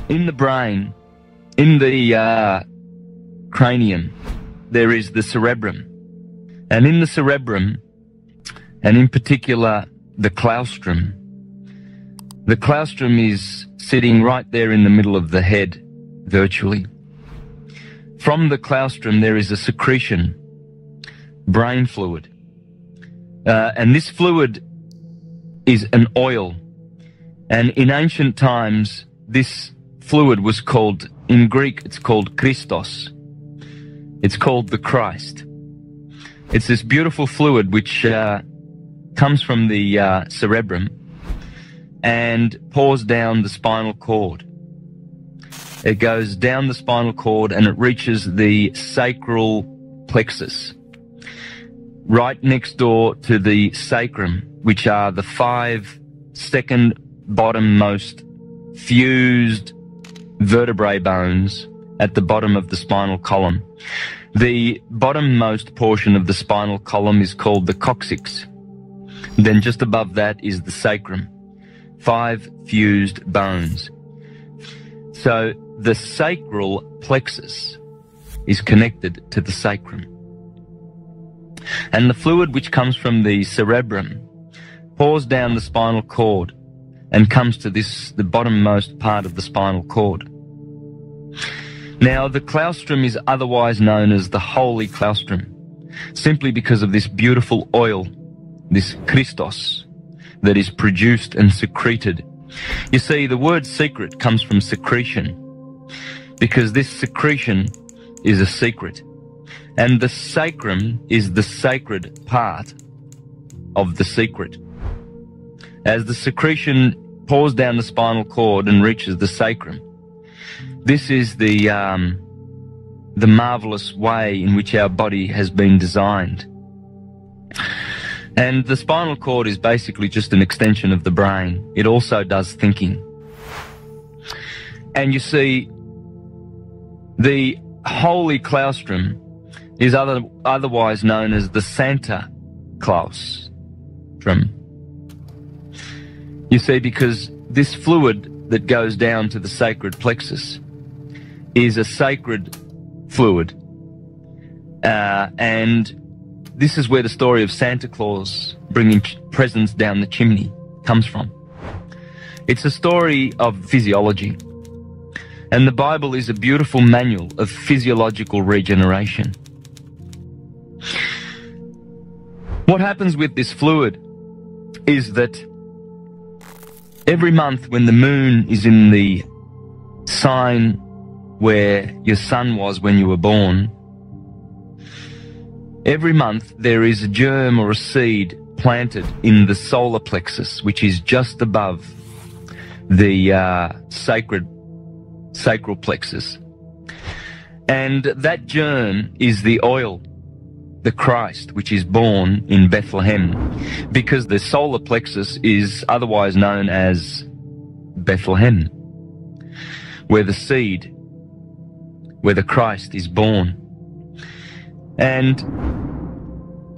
In the brain, in the cranium, there is the cerebrum. And in the cerebrum, and in particular the claustrum is sitting right there in the middle of the head, virtually. From the claustrum there is a secretion, brain fluid. And this fluid is an oil. And in ancient times, this fluid was called, in Greek, it's called Christos. It's called the Christ. It's this beautiful fluid which comes from the cerebrum and pours down the spinal cord. It goes down the spinal cord and it reaches the sacral plexus, right next door to the sacrum, which are the 5 second bottommost fused vertebrae bones at the bottom of the spinal column. The bottommost portion of the spinal column is called the coccyx. Then just above that is the sacrum. 5 fused bones. So the sacral plexus is connected to the sacrum. And the fluid which comes from the cerebrum pours down the spinal cord and comes to the bottommost part of the spinal cord. Now, the claustrum is otherwise known as the holy claustrum, simply because of this beautiful oil, this Christos, that is produced and secreted. You see, the word secret comes from secretion, because this secretion is a secret. And the sacrum is the sacred part of the secret. As the secretion pours down the spinal cord and reaches the sacrum, this is the marvelous way in which our body has been designed. And the spinal cord is basically just an extension of the brain. It also does thinking. And you see, the holy claustrum is otherwise known as the Santa Claus, Trum. You see, because this fluid that goes down to the sacred plexus is a sacred fluid. And this is where the story of Santa Claus bringing presents down the chimney comes from. It's a story of physiology. And the Bible is a beautiful manual of physiological regeneration. What happens with this fluid is that every month when the moon is in the sign where your sun was when you were born, every month there is a germ or a seed planted in the solar plexus, which is just above the sacral plexus. And that germ is the oil, the Christ, which is born in Bethlehem, because the solar plexus is otherwise known as Bethlehem, where the seed, where the Christ is born. And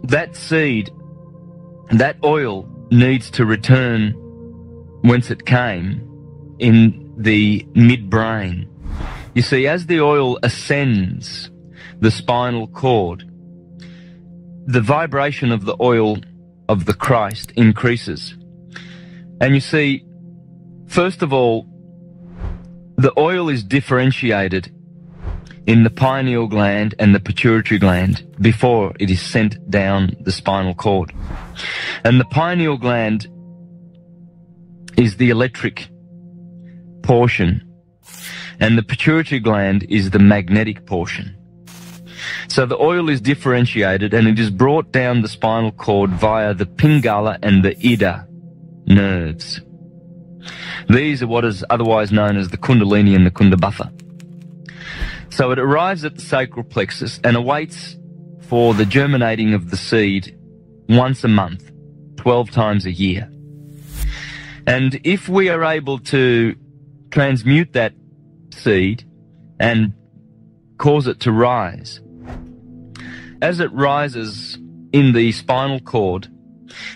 that seed, that oil, needs to return whence it came, in the midbrain. You see, as the oil ascends the spinal cord, the vibration of the oil of the Christ increases. And you see, first of all, the oil is differentiated in the pineal gland and the pituitary gland before it is sent down the spinal cord. And the pineal gland is the electric portion, and the pituitary gland is the magnetic portion. So the oil is differentiated and it is brought down the spinal cord via the Pingala and the Ida nerves. These are what is otherwise known as the Kundalini and the Kundabhatha. So it arrives at the sacral plexus and awaits for the germinating of the seed once a month, 12 times a year. And if we are able to transmute that seed and cause it to rise, as it rises in the spinal cord,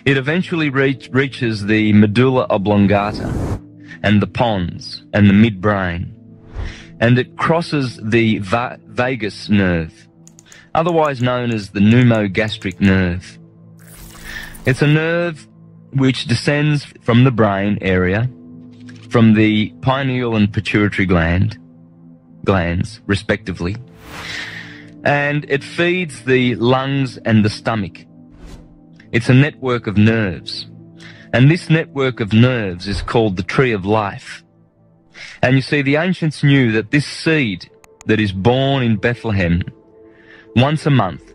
it eventually reaches the medulla oblongata and the pons and the midbrain. and it crosses the vagus nerve, otherwise known as the pneumogastric nerve. It's a nerve which descends from the brain area, from the pineal and pituitary glands, respectively, and it feeds the lungs and the stomach. It's a network of nerves, and this network of nerves is called the tree of life. And you see, the ancients knew that this seed that is born in Bethlehem once a month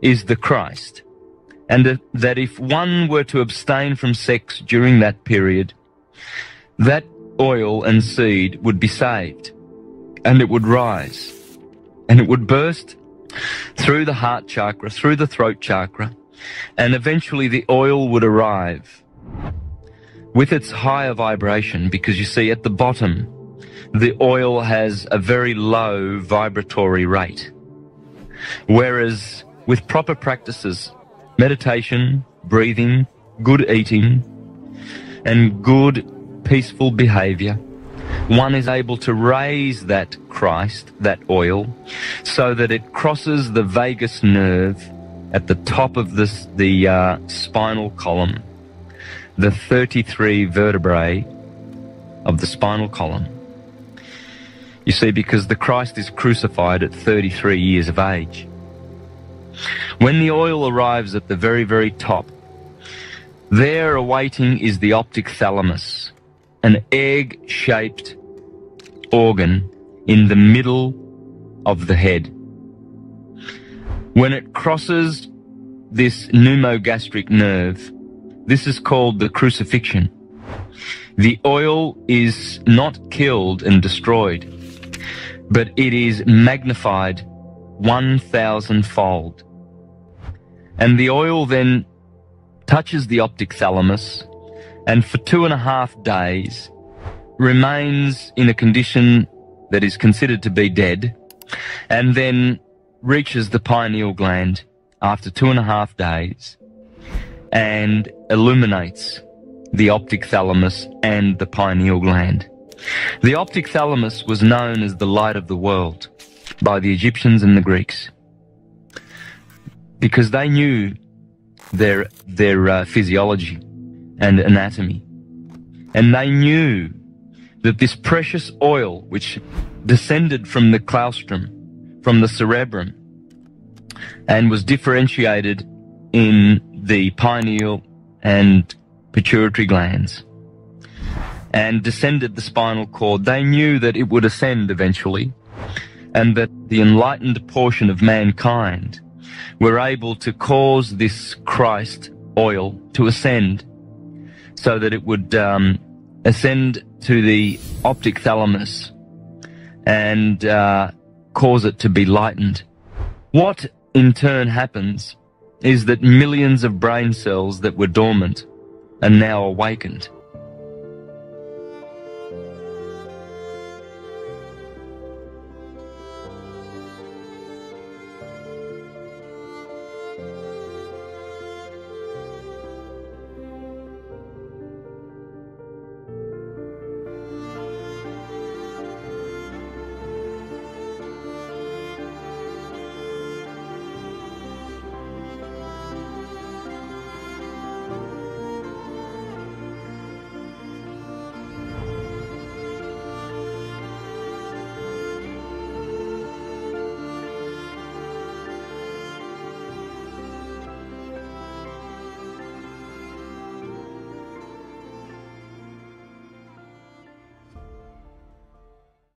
is the Christ, and that if one were to abstain from sex during that period, that oil and seed would be saved, and it would rise, and it would burst through the heart chakra, through the throat chakra, and eventually the oil would arrive with its higher vibration, because you see, at the bottom, the oil has a very low vibratory rate. Whereas with proper practices, meditation, breathing, good eating, and good peaceful behavior, one is able to raise that Christ, that oil, so that it crosses the vagus nerve at the top of the spinal column, the 33 vertebrae of the spinal column. You see, because the Christ is crucified at 33 years of age. When the oil arrives at the very, very top, there awaiting is the optic thalamus, an egg-shaped organ in the middle of the head. When it crosses this pneumogastric nerve, this is called the crucifixion. The oil is not killed and destroyed, but it is magnified 1,000-fold. And the oil then touches the optic thalamus, and for 2.5 days remains in a condition that is considered to be dead, and then reaches the pineal gland after 2.5 days and illuminates the optic thalamus and the pineal gland. The optic thalamus was known as the light of the world by the Egyptians and the Greeks, because they knew their physiology and anatomy, and they knew that this precious oil, which descended from the claustrum, from the cerebrum, and was differentiated in the pineal and pituitary glands, and descended the spinal cord, they knew that it would ascend eventually, and that the enlightened portion of mankind were able to cause this Christ oil to ascend, so that it would ascend to the optic thalamus and cause it to be lightened. What in turn happens is that millions of brain cells that were dormant are now awakened.